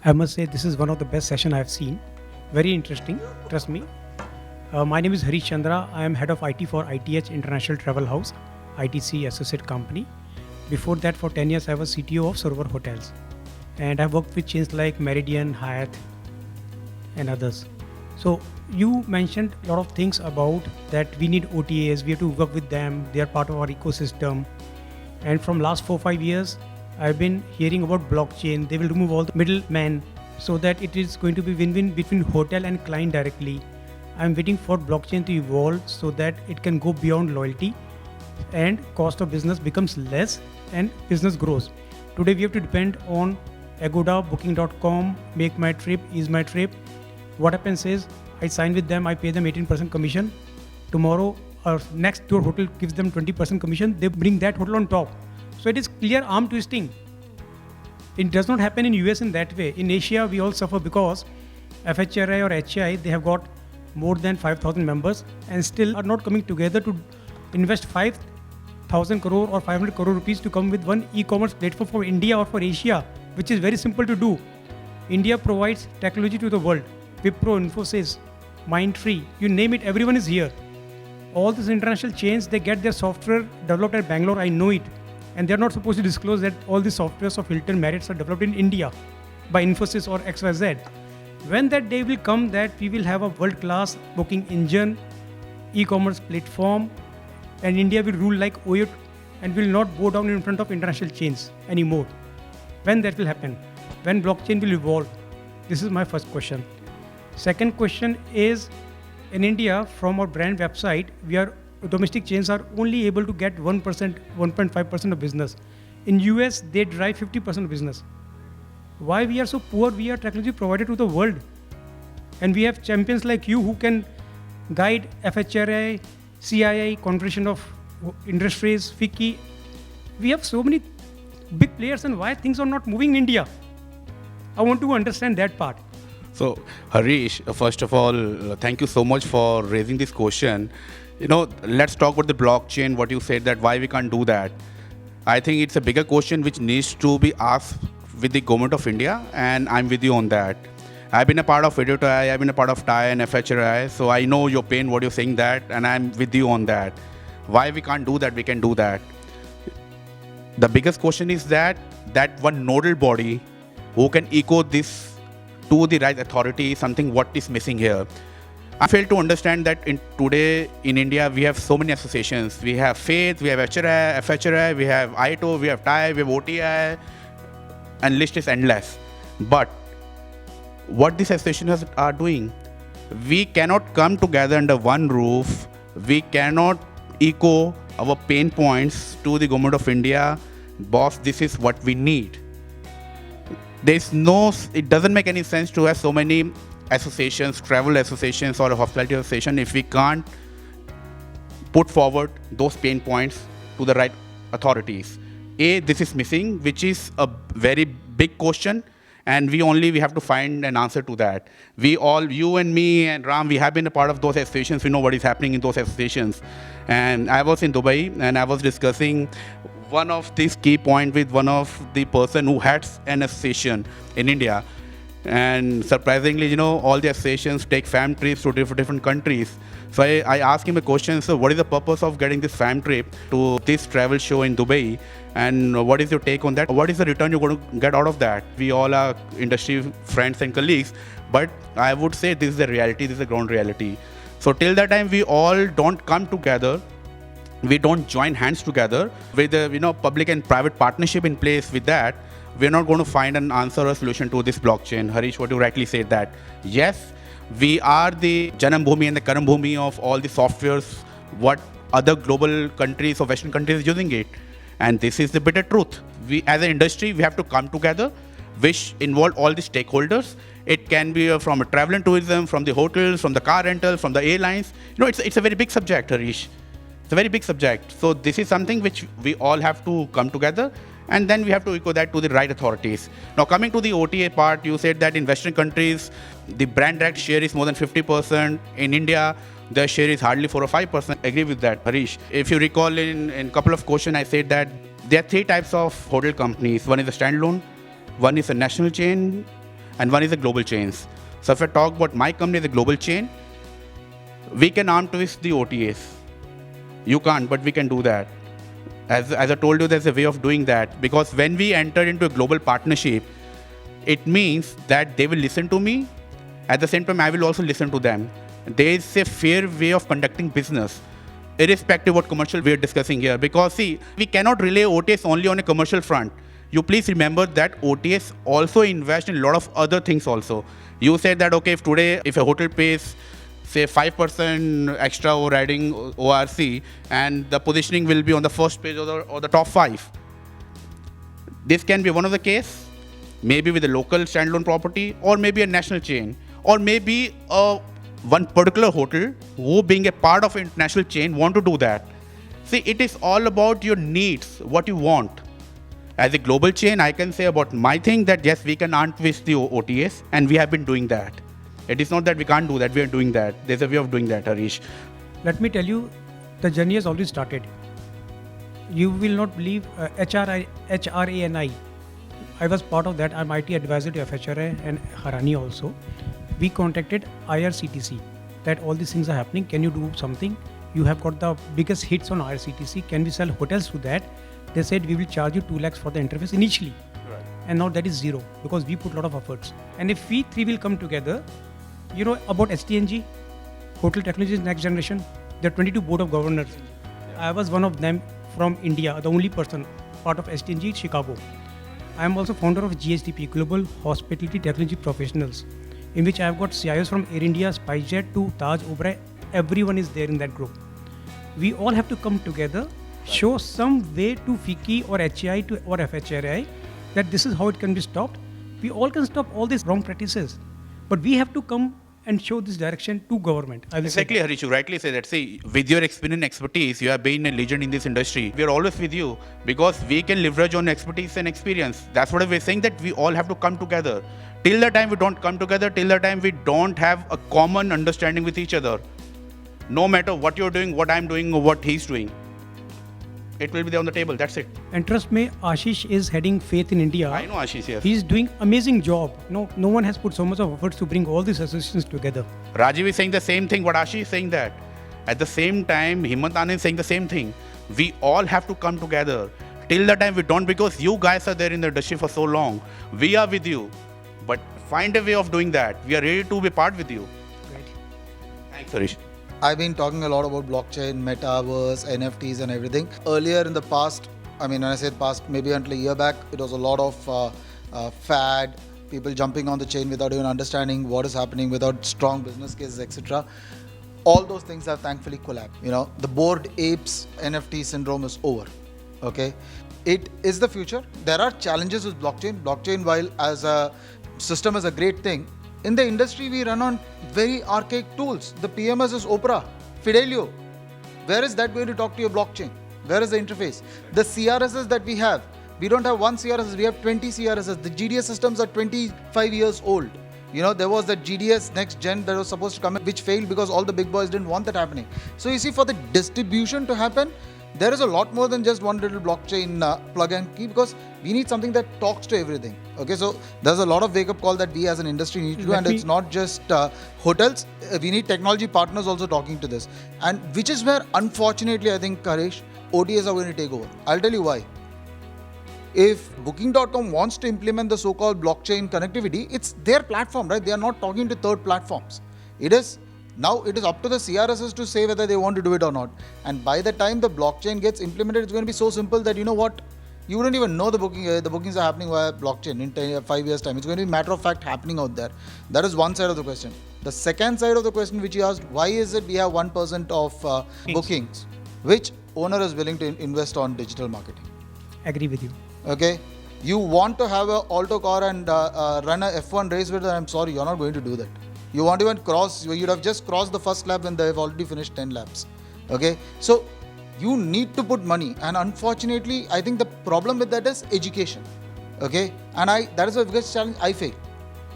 I must say this is one of the best session I've seen. Very interesting, trust me. My name is Harish Chandra. I am head of IT for ITH International Travel House, ITC associate company. Before that, for 10 years, I was CTO of Server Hotels. And I've worked with chains like Meridian, Hyatt, and others. So you mentioned a lot of things about that we need OTAs, we have to work with them, they are part of our ecosystem. And from last 4-5 years, I've been hearing about blockchain. They will remove all the middlemen so that it is going to be win-win between hotel and client directly. I'm waiting for blockchain to evolve so that it can go beyond loyalty and cost of business becomes less and business grows. Today we have to depend on Agoda, Booking.com, Make My Trip, Ease My Trip. What happens is I sign with them, I pay them 18% commission. Tomorrow or next door hotel gives them 20% commission. They bring that hotel on top. So it is clear arm twisting. It does not happen in US in that way. In Asia, we all suffer because FHRI or HI, they have got more than 5,000 members and still are not coming together to invest 5,000 crore or 500 crore rupees to come with one e-commerce platform for India or for Asia, which is very simple to do. India provides technology to the world. Wipro, Infosys, Mindtree, you name it, everyone is here. All these international chains, they get their software developed at Bangalore, I know it. And they're not supposed to disclose that all the softwares of Hilton, Marriott are developed in India by Infosys or XYZ. When that day will come that we will have a world-class booking engine, e-commerce platform, and India will rule like OYO and will not bow down in front of international chains anymore. When that will happen? When blockchain will evolve? This is my first question. Second question is, in India, from our brand website, domestic chains are only able to get 1%, 1.5% of business. In US, they drive 50% of business. Why we are so poor? We are technology provider to the world. And we have champions like you who can guide FHRI, CII, Confederation of Industries, FICCI. We have so many big players, and why things are not moving in India? I want to understand that part. So, Harish, first of all, thank you so much for raising this question. Let's talk about the blockchain, what you said, that why we can't do that. I think it's a bigger question which needs to be asked with the government of India, and I'm with you on that. I've been a part of VideoTi, I've been a part of TI and FHRI, so I know your pain, what you're saying that, and I'm with you on that. Why we can't do that, we can do that. The biggest question is that one nodal body who can echo this to the right authority, something what is missing here. I fail to understand that today in India we have so many associations. We have Faith, we have FHRI, we have ITO, we have TI, we have OTI, and list is endless. But what these associations are doing, we cannot come together under one roof. We cannot echo our pain points to the government of India. Boss, this is what we need. It doesn't make any sense to have so many associations, travel associations or a hospitality association if we can't put forward those pain points to the right authorities. This is missing, which is a very big question, and we have to find an answer to that. We all, you and me and Ram, we have been a part of those associations. We know what is happening in those associations. And I was in Dubai and I was discussing one of these key points with one of the person who has an association in India. And surprisingly, all the associations take fam trips to different countries. So I asked him a question, so what is the purpose of getting this fam trip to this travel show in Dubai? And what is your take on that? What is the return you're going to get out of that? We all are industry friends and colleagues, but I would say this is the reality, this is the ground reality. So till that time, we all don't come together, we don't join hands together with a public and private partnership in place with that, we're not going to find an answer or solution to this blockchain. Harish, what you rightly said that, yes, we are the Janam Bhumi and the Karam Bhumi of all the softwares, what other global countries or Western countries are using it. And this is the bitter truth. We, as an industry, we have to come together, which involve all the stakeholders. It can be from a travel and tourism, from the hotels, from the car rentals, from the airlines. It's a very big subject, Harish. It's a very big subject. So this is something which we all have to come together, and then we have to echo that to the right authorities. Now, coming to the OTA part, you said that in Western countries, the brand direct share is more than 50%. In India, the share is hardly 4 or 5%. I agree with that, Harish. If you recall in a couple of questions, I said that there are three types of hotel companies. One is a standalone, one is a national chain, and one is the global chains. So if I talk about my company, the global chain, we can arm twist the OTAs. You can't, but we can do that. As I told you, there's a way of doing that, because when we enter into a global partnership, it means that they will listen to me. At the same time, I will also listen to them. There is a fair way of conducting business, irrespective of what commercial we are discussing here. Because see, we cannot rely OTAs only on a commercial front. You please remember that OTAs also invest in a lot of other things also. You said that, okay, if a hotel pays, say 5% extra overriding ORC, and the positioning will be on the first page or the top 5. This can be one of the case, maybe with a local standalone property, or maybe a national chain, or maybe one particular hotel who, being a part of an international chain, want to do that. See, it is all about your needs, what you want. As a global chain, I can say about my thing that yes, we can untwist the OTAs, and we have been doing that. It is not that we can't do that, we are doing that. There's a way of doing that, Harish. Let me tell you, the journey has already started. You will not believe HRANI. I was part of that. I'm IT advisor to FHRA and Harani also. We contacted IRCTC that all these things are happening. Can you do something? You have got the biggest hits on IRCTC. Can we sell hotels to that? They said we will charge you 2 lakhs for the interface initially. Right. And now that is zero because we put a lot of efforts. And if we three will come together, you know about STNG, Hotel Technologies Next Generation, there are 22 board of governors. I was one of them from India, the only person part of STNG Chicago. I am also founder of GHTP, Global Hospitality Technology Professionals, in which I have got CIOs from Air India, SpiceJet to Taj Oberoi. Everyone is there in that group. We all have to come together, show some way to FICCI or HAI or FHRI that this is how it can be stopped. We all can stop all these wrong practices, but we have to come and show this direction to government. Exactly, Harish, you rightly say that. See, with your experience and expertise, you have been a legend in this industry. We are always with you because we can leverage on expertise and experience. That's what we're saying, that we all have to come together. Till the time we don't come together, till the time we don't have a common understanding with each other, no matter what you're doing, what I'm doing, or what he's doing, it will be there on the table. That's it. And trust me, Ashish is heading Faith in India. I know Ashish, yes. He's doing amazing job. No one has put so much of efforts to bring all these associations together. Rajiv is saying the same thing, what Ashish is saying that. At the same time, Himmat Anand is saying the same thing. We all have to come together. Till the time we don't, because you guys are there in the industry for so long. We are with you. But find a way of doing that. We are ready to be part with you. Right. Thanks, Harish. I've been talking a lot about blockchain, metaverse, NFTs and everything. Earlier in the past, I mean, when I said past, maybe until a year back, it was a lot of fad, people jumping on the chain without even understanding what is happening, without strong business cases, etc. All those things have thankfully collapsed. You know, the bored apes NFT syndrome is over. Okay, it is the future. There are challenges with blockchain. Blockchain, while as a system is a great thing, in the industry, we run on very archaic tools. The PMS is Opera, Fidelio. Where is that going to talk to your blockchain? Where is the interface? The CRSs that we have, we don't have one CRSs, we have 20 CRSs. The GDS systems are 25 years old. You know, there was that GDS next gen that was supposed to come in, which failed because all the big boys didn't want that happening. So you see, for the distribution to happen, there is a lot more than just one little blockchain plug and key, because we need something that talks to everything. Okay, so there's a lot of wake-up call that we as an industry need to do, and it's not just hotels. We need technology partners also talking to this, and which is where, unfortunately, I think, Harish, OTAs are going to take over. I'll tell you why. If Booking.com wants to implement the so-called blockchain connectivity, it's their platform, right? They are not talking to third platforms. Now it is up to the CRSs to say whether they want to do it or not. And by the time the blockchain gets implemented, it's going to be so simple that, you know what, you wouldn't even know the bookings are happening via blockchain in 5 years' time. It's going to be matter of fact happening out there. That is one side of the question. The second side of the question which you asked, why is it we have 1% of bookings, which owner is willing to invest on digital marketing? Agree with you. Okay, you want to have an Alto car and run a F1 race with it, I'm sorry, you're not going to do that. You won't even cross, you'd have just crossed the first lap when they've already finished 10 laps. Okay, so you need to put money, and unfortunately, I think the problem with that is education. Okay, and that is the biggest challenge I feel.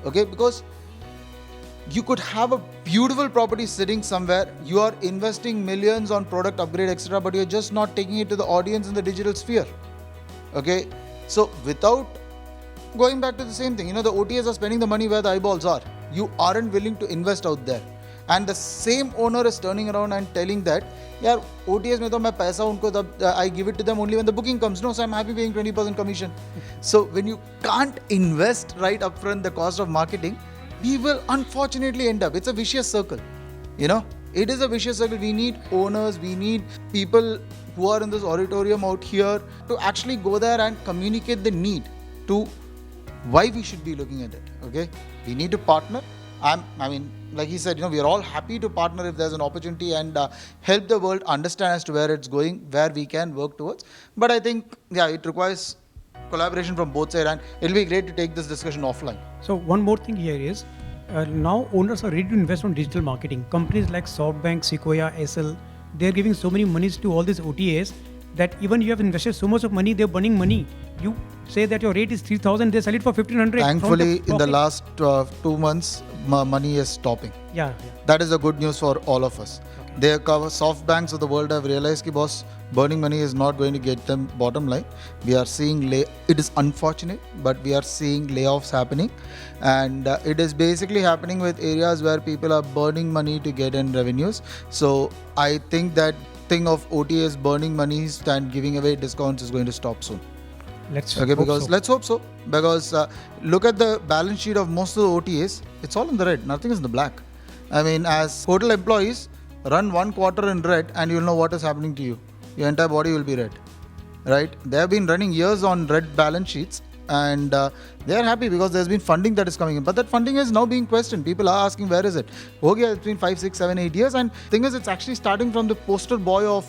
Okay, because you could have a beautiful property sitting somewhere, you are investing millions on product upgrade, etc., but you're just not taking it to the audience in the digital sphere. Okay, so without going back to the same thing, the OTAs are spending the money where the eyeballs are. You aren't willing to invest out there. And the same owner is turning around and telling that, yeah, OTAs mein to main paisa unko I give it to them only when the booking comes. No, so I'm happy paying 20% commission. So when you can't invest right upfront the cost of marketing, we will unfortunately end up. It's a vicious circle. It is a vicious circle. We need owners, we need people who are in this auditorium out here to actually go there and communicate the need to why we should be looking at it. Okay, we need to partner. Like he said, we are all happy to partner if there's an opportunity and help the world understand as to where it's going, where we can work towards. But I think, it requires collaboration from both sides, and it'll be great to take this discussion offline. So one more thing here is, now owners are ready to invest on digital marketing. Companies like SoftBank, Sequoia, SL, they're giving so many monies to all these OTAs that even you have invested so much of money, they're burning money. You say that your rate is 3,000, they sell it for 1,500. Thankfully, in the last 2 months, money is stopping. Yeah. That is the good news for all of us. Okay. They cover soft banks of the world have realized that boss, burning money is not going to get them bottom line. We are seeing it is unfortunate, but we are seeing layoffs happening, and it is basically happening with areas where people are burning money to get in revenues. So I think that thing of OTAs burning money and giving away discounts is going to stop soon. Let's hope so. Because look at the balance sheet of most of the OTAs, it's all in the red. Nothing is in the black. As hotel employees, run 1 quarter in red and you'll know what is happening to you. Your entire body will be red, right? They have been running years on red balance sheets, and they are happy because there's been funding that is coming in. But that funding is now being questioned. People are asking, where is it? Okay, it's been 5, 6, 7, 8 years. And thing is, it's actually starting from the poster boy or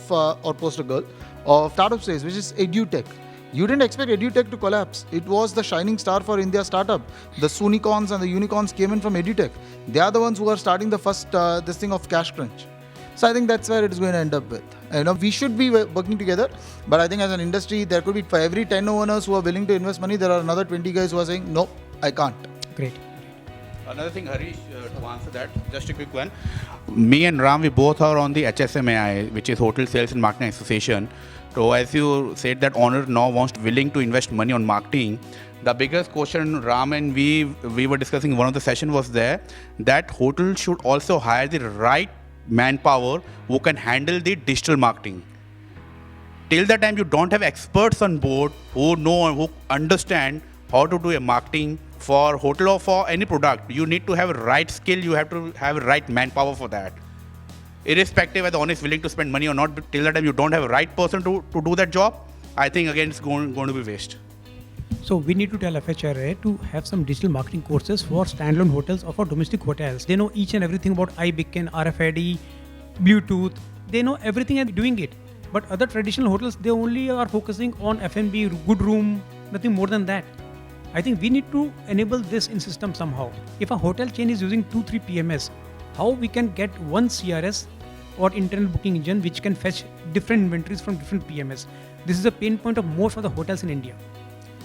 poster girl of startup space, which is EduTech. You didn't expect EduTech to collapse. It was the shining star for India startup. The Soonicorns and the unicorns came in from EduTech. They are the ones who are starting the first this thing of cash crunch. So I think that's where it is going to end up with. We should be working together, but I think as an industry, there could be, for every 10 owners who are willing to invest money, there are another 20 guys who are saying, no, I can't. Great. Another thing, Harish, to answer that, just a quick one. Me and Ram, we both are on the HSMAI, which is Hotel Sales and Marketing Association. So as you said that owner now willing to invest money on marketing, the biggest question Ram and we were discussing in one of the sessions was there that hotel should also hire the right manpower who can handle the digital marketing. Till the time you don't have experts on board who know, who understand how to do a marketing for hotel or for any product, you need to have a right skill, you have to have a right manpower for that. Irrespective whether the owner is willing to spend money or not, but till the time you don't have a right person to do that job, I think again it's going to be waste. So we need to tell FHRA to have some digital marketing courses for standalone hotels or for domestic hotels. They know each and everything about iBeacon, RFID, Bluetooth. They know everything and doing it. But other traditional hotels, they only are focusing on F&B, good room, nothing more than that. I think we need to enable this in system somehow. If a hotel chain is using 2-3 PMS, how we can get one CRS or internal booking engine which can fetch different inventories from different PMS. This is a pain point of most of the hotels in India.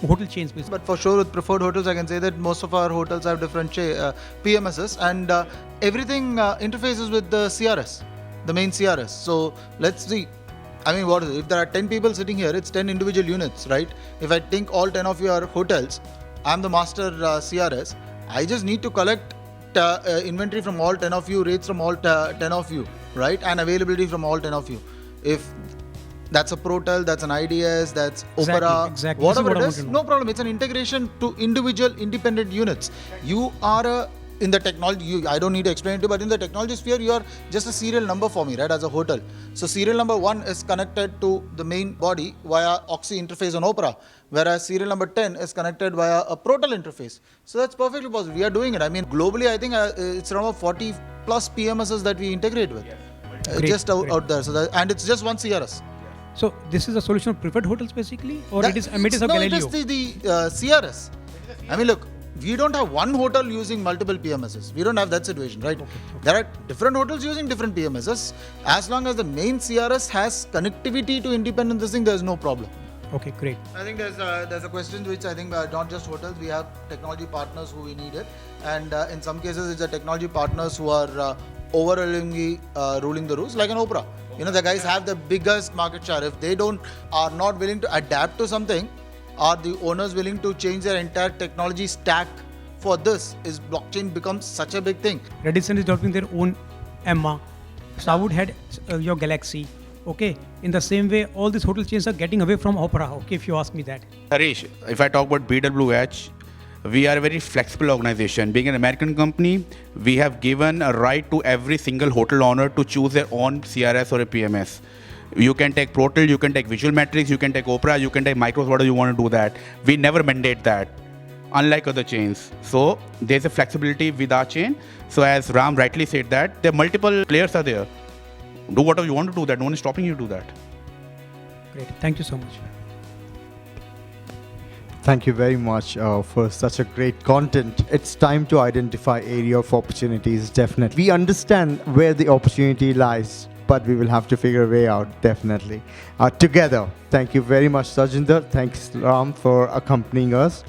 Hotel chains basically. But for sure with preferred hotels, I can say that most of our hotels have different PMSs, and everything interfaces with the CRS, the main CRS. So let's see. What is it? If there are 10 people sitting here, it's 10 individual units, right? If I think all 10 of you are hotels, I'm the master CRS. I just need to collect inventory from all 10 of you, rates from all 10 of you, right? And availability from all 10 of you. If that's a Protel, that's an IDS, that's Opera, exactly. Whatever it is, no problem. It's an integration to individual independent units. You are in the technology, I don't need to explain it to you, but in the technology sphere, you are just a serial number for me, right, as a hotel. So serial number 1 is connected to the main body via Oxy interface on Opera, whereas serial number 10 is connected via a Protel interface. So that's perfectly possible. We are doing it. Globally, I think it's around 40 plus PMSs that we integrate with. Yes. Out there. So and it's just one CRS. So this is a solution of preferred hotels basically, or it is Ametis of Galileo? No, it is the CRS. Look, we don't have one hotel using multiple PMSs. We don't have that situation, right? Okay. There are different hotels using different PMSs. As long as the main CRS has connectivity to independent this thing, there's no problem. Okay, great. I think there's a question which I think not just hotels, we have technology partners who we need it. And in some cases, it's the technology partners who are overwhelmingly ruling the rules, like an Opera. The guys have the biggest market share. If they are not willing to adapt to something, Are the owners willing to change their entire technology stack for this? Is blockchain becomes such a big thing? Radisson is developing their own Emma. Starwood had your Galaxy. Okay. In the same way, all these hotel chains are getting away from Opera. Okay, if you ask me that. Harish, if I talk about BWH, we are a very flexible organization. Being an American company, we have given a right to every single hotel owner to choose their own CRS or a PMS. You can take Protel, you can take Visual Metrics, you can take Opera, you can take Micros, whatever you want to do that. We never mandate that, unlike other chains. So there's a flexibility with our chain. So as Ram rightly said that, there are multiple players are there. Do whatever you want to do that. No one is stopping you to do that. Great. Thank you so much. Thank you very much for such a great content. It's time to identify area of opportunities, definitely. We understand where the opportunity lies, but we will have to figure a way out, definitely. Together. Thank you very much, Sajinder. Thanks, Ram, for accompanying us.